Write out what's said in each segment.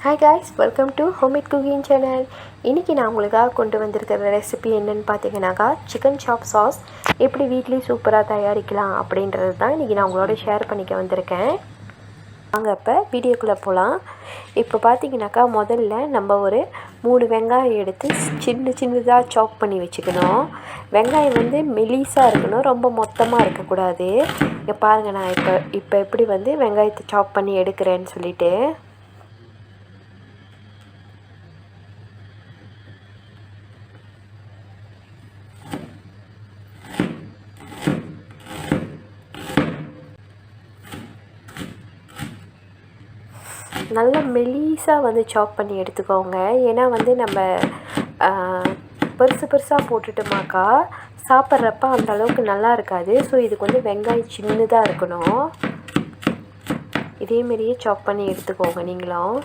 Hi guys, welcome to homemade cooking channel. இன்றைக்கி நான் உங்களுக்காக கொண்டு வந்திருக்கிற ரெசிபி என்னென்னு பார்த்தீங்கன்னாக்கா சிக்கன் சாப் சாஸ் எப்படி வீட்லேயும் சூப்பராக தயாரிக்கலாம் அப்படின்றது தான் இன்றைக்கி நான் உங்களோட ஷேர் பண்ணிக்க வந்திருக்கேன். வாங்க இப்போ வீடியோக்குள்ளே போகலாம். இப்போ பார்த்தீங்கன்னாக்கா முதல்ல நம்ம ஒரு 3 வெங்காயம் எடுத்து சின்னதாக சாப் பண்ணி வச்சுக்கணும். வெங்காயம் வந்து மெலிசாக இருக்கணும், ரொம்ப மொத்தமாக இருக்கக்கூடாது. இங்கே பாருங்கள், நான் இப்போ எப்படி வந்து வெங்காயத்தை சாப் பண்ணி எடுக்கிறேன்னு சொல்லிவிட்டு நல்லா மெலிசாக வந்து சாப் பண்ணி எடுத்துக்கோங்க. ஏன்னா வந்து நம்ம பெருசாக போட்டுட்டோமாக்கா சாப்பிட்றப்ப அந்த அளவுக்கு நல்லா இருக்காது. ஸோ இதுக்கு வந்து வெங்காயம் சின்னதாக இருக்கணும். இதேமாரியே சாப் பண்ணி எடுத்துக்கோங்க நீங்களும்.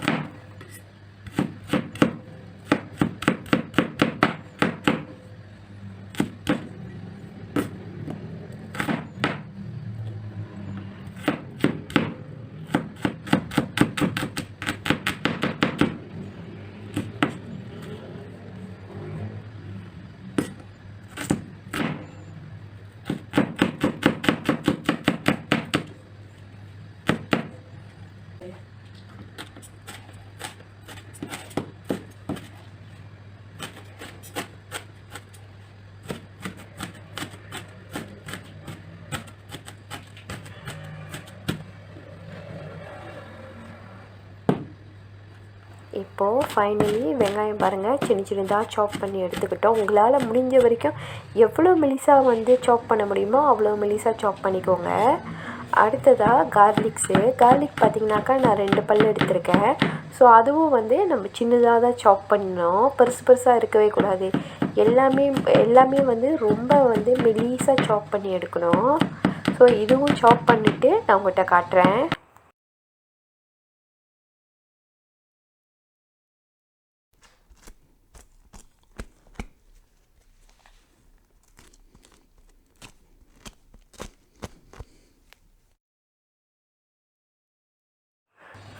இப்போது ஃபைனலி வெங்காயம் பாருங்கள் சின்னதாக சாப் பண்ணி எடுத்துக்கிட்டோம். உங்களால் முடிஞ்ச வரைக்கும் எவ்வளோ மெலிசாக வந்து சாப் பண்ண முடியுமோ அவ்வளோ மெலிசாக சாப் பண்ணிக்கோங்க. அடுத்ததாக கார்லிக் பார்த்திங்கனாக்கா நான் 2 பல் எடுத்திருக்கேன். ஸோ அதுவும் வந்து நம்ம சின்னதாக தான் சாப் பண்ணணும், பெருசாக இருக்கவே கூடாது. எல்லாமே வந்து ரொம்ப வந்து மெலிசாக சாப் பண்ணி எடுக்கணும். ஸோ இதுவும் சாப் பண்ணிவிட்டு நான் உங்கள்கிட்ட காட்டுறேன்.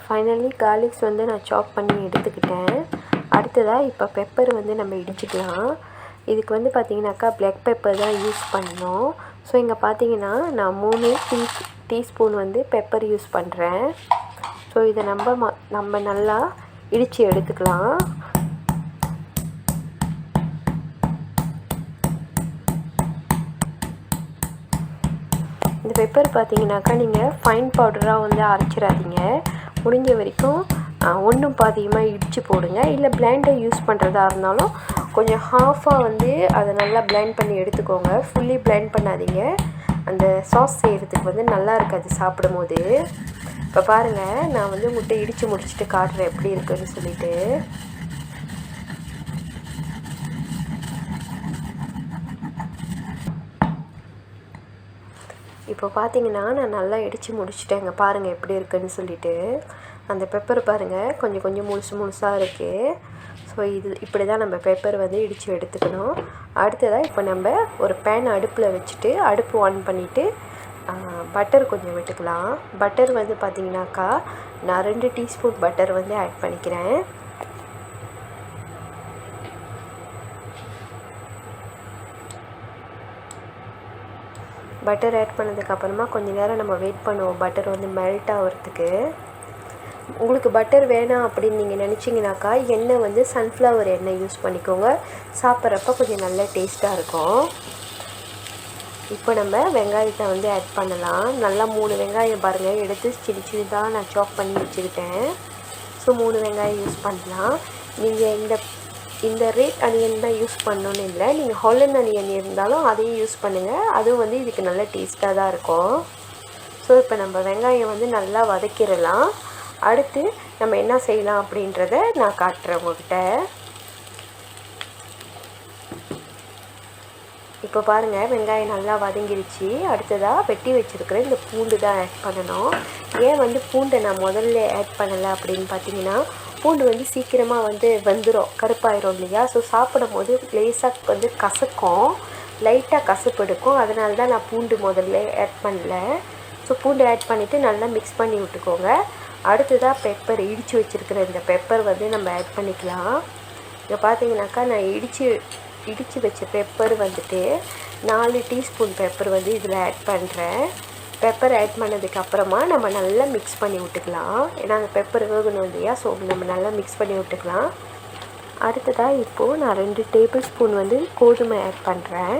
ஃபைனலி கார்லிக்ஸ் வந்து நான் சாப் பண்ணி எடுத்துக்கிட்டேன். அடுத்ததாக இப்போ பெப்பர் வந்து நம்ம இடிச்சிக்கலாம். இதுக்கு வந்து பார்த்திங்கனாக்கா பிளாக் பெப்பர் தான் யூஸ் பண்ணணும். ஸோ இங்கே பார்த்தீங்கன்னா நான் 3 டீஸ்பூன் வந்து பெப்பர் யூஸ் பண்ணுறேன். ஸோ இதை நம்ம நல்லா இடித்து எடுத்துக்கலாம். இந்த பெப்பர் பார்த்தீங்கன்னாக்கா நீங்கள் ஃபைன் பவுடராக வந்து அரைச்சிடாதீங்க. முடிஞ்ச வரைக்கும் ஒன்றும் பாதியமாக இடித்து போடுங்க. இல்லை பிளெண்டை யூஸ் பண்ணுறதா இருந்தாலும் கொஞ்சம் ஹாஃபாக வந்து அதை நல்லா பிளெண்ட் பண்ணி எடுத்துக்கோங்க. ஃபுல்லி பிளெண்ட் பண்ணாதீங்க, அந்த சாஸ் செய்கிறதுக்கு வந்து நல்லா இருக்காது சாப்பிடும்போது. இப்போ பாருங்கள், நான் வந்து முட்டை இடித்து முடிச்சுட்டு காட்டுறேன் எப்படி இருக்குன்னு சொல்லிவிட்டு. இப்போ பார்த்தீங்கன்னா நான் நல்லா இடித்து முடிச்சுட்டேங்க. பாருங்கள் எப்படி இருக்குன்னு சொல்லிவிட்டு. அந்த பெப்பர் பாருங்கள் கொஞ்சம் முழுசாக இருக்குது. ஸோ இப்படி தான் நம்ம பெப்பர் வந்து இடித்து எடுத்துக்கணும். அடுத்ததாக இப்போ நம்ம ஒரு பேன் அடுப்பில் வச்சுட்டு அடுப்பு ஆன் பண்ணிவிட்டு பட்டர் கொஞ்சம் விட்டுக்கலாம். பட்டர் வந்து பார்த்திங்கனாக்கா நான் 2 டீஸ்பூன் பட்டர் வந்து ஆட் பண்ணிக்கிறேன். பட்டர் ஆட் பண்ணதுக்கப்புறமா கொஞ்சம் நேரம் நம்ம வெயிட் பண்ணுவோம், பட்டர் வந்து மெல்ட் ஆகிறதுக்கு. உங்களுக்கு பட்டர் வேணாம் அப்படின்னு நீங்கள் நினச்சிங்கனாக்கா எண்ணெய் வந்து சன்ஃப்ளவர் எண்ணெய் யூஸ் பண்ணிக்கோங்க. சாப்பிட்றப்ப கொஞ்சம் நல்ல டேஸ்ட்டாக இருக்கும். இப்போ நம்ம வெங்காயத்தை வந்து ஆட் பண்ணலாம். நல்லா 3 வெங்காயம் பாருங்கள் எடுத்து சின்னதாக நான் சாப் பண்ணி வச்சுக்கிட்டேன். ஸோ 3 வெங்காயம் யூஸ் பண்ணலாம். நீங்கள் இந்த ரெட் அனியன் தான் யூஸ் பண்ணணுன்னு இல்லை, நீங்கள் ஹாலண்ட் அனியன் இருந்தாலும் அதையும் யூஸ் பண்ணுங்கள். அதுவும் வந்து இதுக்கு நல்ல டேஸ்ட்டாக தான் இருக்கும். ஸோ இப்போ நம்ம வெங்காயம் வந்து நல்லா வதக்கிடலாம். அடுத்து நம்ம என்ன செய்யலாம் அப்படின்றத நான் காட்டுறேன் உங்கள்கிட்ட. இப்போ பாருங்கள், வெங்காயம் நல்லா வதங்கிருச்சு. அடுத்ததாக வெட்டி வச்சுருக்கிற இந்த பூண்டு தான் ஆட் பண்ணணும். ஏன் வந்து பூண்டை நான் முதல்ல ஆட் பண்ணலை அப்படின்னு பார்த்தீங்கன்னா, பூண்டு வந்து சீக்கிரமாக வந்து வெந்துடும், கருப்பாயிரும் இல்லையா. ஸோ சாப்பிடும் போது லேசாக வந்து கசக்கும், லைட்டாக கசப்பு எடுக்கும். அதனால தான் நான் பூண்டு முதல்ல ஆட் பண்ணல. ஸோ பூண்டு ஆட் பண்ணிவிட்டு நல்லா மிக்ஸ் பண்ணி விட்டுக்கோங்க. அடுத்ததாக பெப்பர் இடித்து வச்சுருக்கிற இந்த பெப்பர் வந்து நம்ம ஆட் பண்ணிக்கலாம். இங்கே பார்த்தீங்கன்னாக்கா நான் இடித்து வச்ச பெப்பர் வந்துட்டு 4 டீஸ்பூன் பெப்பர் வந்து இதில் ஆட் பண்ணுறேன். பெப்பர் ஆட் பண்ணதுக்கப்புறமா நம்ம நல்லா மிக்ஸ் பண்ணி விட்டுக்கலாம். ஏன்னா அந்த பெப்பர் வேகணும் இல்லையா, ஸோ நம்ம நல்லா மிக்ஸ் பண்ணி விட்டுக்கலாம். அடுத்ததாக இப்போது நான் 2 டேபிள் ஸ்பூன் வந்து கோதுமை ஆட் பண்ணுறேன்.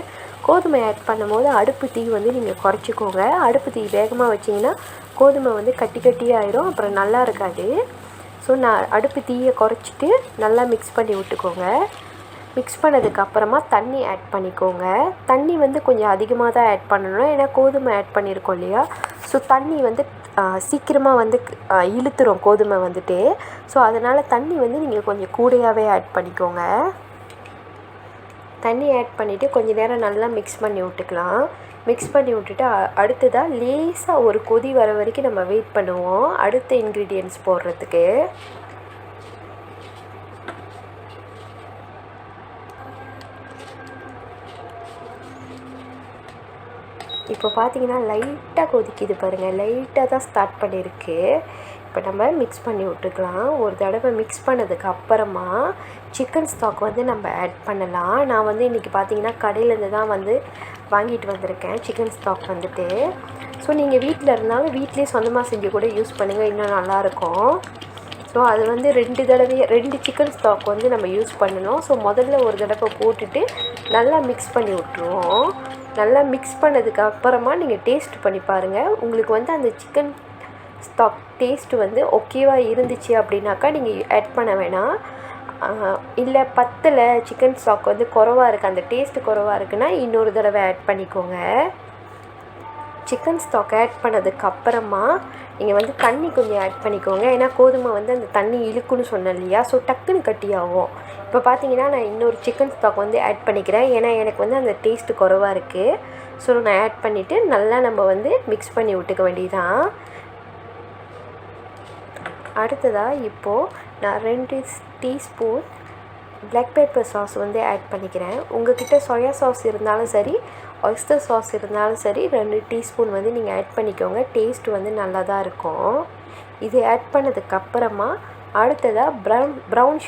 கோதுமை ஆட் பண்ணும்போது அடுப்பு தீ வந்து நீங்கள் குறைச்சிக்கோங்க. அடுப்பு தீ வேகமாக வச்சிங்கன்னா கோதுமை வந்து கட்டியாயிரும், அப்புறம் நல்லா இருக்காது. ஸோ நான் அடுப்பு தீயை குறைச்சிட்டு நல்லா மிக்ஸ் பண்ணி விட்டுக்கோங்க. மிக்ஸ் பண்ணதுக்கப்புறமா தண்ணி ஆட் பண்ணிக்கோங்க. தண்ணி வந்து கொஞ்சம் அதிகமாக தான் ஆட் பண்ணணும், ஏன்னா கோதுமை ஆட் பண்ணியிருக்கோம் இல்லையா. ஸோ தண்ணி வந்து சீக்கிரமாக வந்து இழுத்துரும் கோதுமை வந்துட்டு. ஸோ அதனால் தண்ணி வந்து நீங்கள் கொஞ்சம் கூடையாகவே ஆட் பண்ணிக்கோங்க. தண்ணி ஆட் பண்ணிவிட்டு கொஞ்சம் நேரம் நல்லா மிக்ஸ் பண்ணி விட்டுக்கலாம். மிக்ஸ் பண்ணி விட்டுட்டு அடுத்ததாக லேசாக ஒரு கொதி வர வரைக்கும் நம்ம வெயிட் பண்ணுவோம் அடுத்த இன்க்ரீடியன்ட்ஸ் போடுறதுக்கு. இப்போ பார்த்தீங்கன்னா லைட்டாக கொதிக்குது பாருங்கள், லைட்டாக தான் ஸ்டார்ட் பண்ணியிருக்கு. இப்போ நம்ம மிக்ஸ் பண்ணி விட்டுக்கலாம். ஒரு தடவை மிக்ஸ் பண்ணதுக்கு அப்புறமா சிக்கன் ஸ்டாக் வந்து நம்ம ஆட் பண்ணலாம். நான் வந்து இன்றைக்கி பார்த்தீங்கன்னா கடையிலேருந்து தான் வந்து வாங்கிட்டு வந்திருக்கேன் சிக்கன் ஸ்டாக் வந்துட்டு. ஸோ நீங்கள் வீட்டில் இருந்தாலும் வீட்லேயே சொந்தமாக செஞ்சு கூட யூஸ் பண்ணுங்கள், இன்னும் நல்லாயிருக்கும். ஸோ அது வந்து 2 சிக்கன் ஸ்டாக் வந்து நம்ம யூஸ் பண்ணணும். ஸோ முதல்ல ஒரு தடவை போட்டுட்டு நல்லா மிக்ஸ் பண்ணி விட்ருவோம். நல்லா மிக்ஸ் பண்ணதுக்கு அப்புறமா நீங்கள் டேஸ்ட் பண்ணி பாருங்கள். உங்களுக்கு வந்து அந்த சிக்கன் ஸ்டாக் டேஸ்ட்டு வந்து ஓகேவாக இருந்துச்சு அப்படின்னாக்கா நீங்கள் ஆட் பண்ண வேணாம். இல்லை பத்தலை, சிக்கன் ஸ்டாக் வந்து குறவாக இருக்குது, அந்த டேஸ்ட்டு குறவாக இருக்குன்னா இன்னொரு தடவை ஆட் பண்ணிக்கோங்க. சிக்கன் ஸ்டாக் ஆட் பண்ணதுக்கப்புறமா நீங்கள் வந்து தண்ணி கொஞ்சம் ஆட் பண்ணிக்கோங்க. ஏன்னா கோதுமை வந்து அந்த தண்ணி இழுக்குன்னு சொன்னேன் இல்லையா, ஸோ டக்குன்னு கட்டியாகும். இப்போ பார்த்தீங்கன்னா நான் இன்னொரு சிக்கன் ஸ்டாக் வந்து ஆட் பண்ணிக்கிறேன், ஏன்னா எனக்கு வந்து அந்த டேஸ்ட்டு குறவாக இருக்குது. ஸோ நான் ஆட் பண்ணிவிட்டு நல்லா நம்ம வந்து மிக்ஸ் பண்ணி விட்டுக்க வேண்டியதான். அடுத்ததாக இப்போது நான் 2 டீஸ்பூன் Blackpapersauce வந்து ஆட் பண்ணிக்கிறேன். உங்கள்கிட்ட சோயா சாஸ் இருந்தாலும் சரி, ஒய்ஸ்டர் சாஸ் இருந்தாலும் சரி, 2 டீஸ்பூன் வந்து நீங்கள் ஆட் பண்ணிக்கோங்க. டேஸ்ட் வந்து நல்லா தான் இருக்கும். இது ஆட் பண்ணதுக்கப்புறமா அடுத்ததாக ப்ரௌன்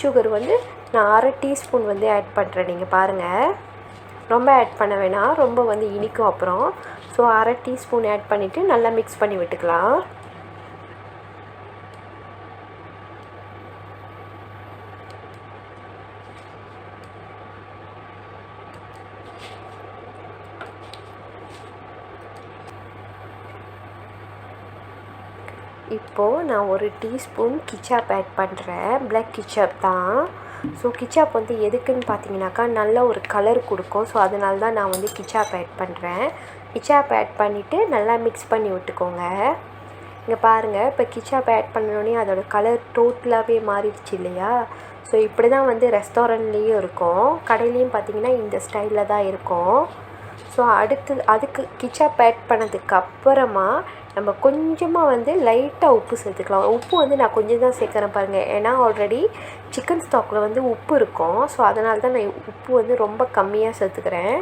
சுகர் வந்து நான் 1/2 டீஸ்பூன் வந்து ஆட் பண்ணுறேன். நீங்கள் பாருங்கள், ரொம்ப ஆட் பண்ண வேணாம், ரொம்ப வந்து இனிக்கும் அப்புறம். ஸோ 1/2 டீஸ்பூன் ஆட் பண்ணிவிட்டு நல்லா மிக்ஸ் பண்ணி விட்டுக்கலாம். இப்போது நான் 1 டீஸ்பூன் கிச்சாப் ஆட் பண்ணுறேன். பிளாக் கிச்சாப் தான். ஸோ கிச்சாப் வந்து எதுக்குன்னு பார்த்தீங்கன்னாக்கா நல்ல ஒரு கலர் கொடுக்கும். ஸோ அதனால தான் நான் வந்து கிச்சாப் ஆட் பண்ணுறேன். கிச்சாப் ஆட் பண்ணிவிட்டு நல்லா மிக்ஸ் பண்ணி விட்டுக்கோங்க. இங்கே பாருங்கள், இப்போ கிச்சாப் ஆட் பண்ணோடனே அதோட கலர் டோட்டலாகவே மாறிடுச்சு இல்லையா. ஸோ இப்படி தான் வந்து ரெஸ்டாரண்ட்லேயும் இருக்கும், கடையிலையும் பார்த்திங்கன்னா இந்த ஸ்டைலில் தான் இருக்கும். ஸோ அதுக்கு கிச்சாப் ஆட் பண்ணதுக்கப்புறமா நம்ம கொஞ்சமாக வந்து லைட்டாக உப்பு சேர்த்துக்கலாம். உப்பு வந்து நான் கொஞ்சம் தான் சேர்க்குறேன் பாருங்கள், ஏன்னா ஆல்ரெடி சிக்கன் ஸ்டாக்கில் வந்து உப்பு இருக்கும். ஸோ அதனால தான் நான் உப்பு வந்து ரொம்ப கம்மியாக சேர்த்துக்கிறேன்.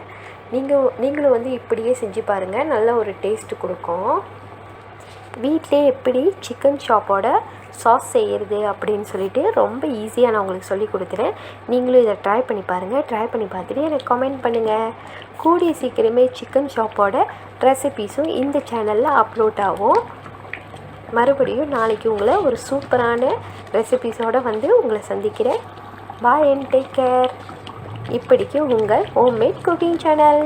நீங்களும் வந்து இப்படியே செஞ்சு பாருங்கள், நல்ல ஒரு டேஸ்ட்டு கொடுக்கும். வீட்டிலே எப்படி சிக்கன் சாப்போட சாஸ் செய்கிறது அப்படின்னு சொல்லிட்டு ரொம்ப ஈஸியாக நான் உங்களுக்கு சொல்லி கொடுக்குறேன். நீங்களும் இதை ட்ரை பண்ணி பாருங்கள். ட்ரை பண்ணி பார்த்துட்டு எனக்கு கமெண்ட் பண்ணுங்கள். கூடிய சீக்கிரமே சிக்கன் சாப்போட ரெசிபீஸும் இந்த சேனலில் அப்லோட் ஆகும். மறுபடியும் நாளைக்கு உங்களை ஒரு சூப்பரான ரெசிபீஸோடு வந்து உங்களை சந்திக்கிறேன். பாய் அண்ட் டேக் கேர். இப்படிக்கு உங்கள் ஹோம்மேட் குக்கிங் சேனல்.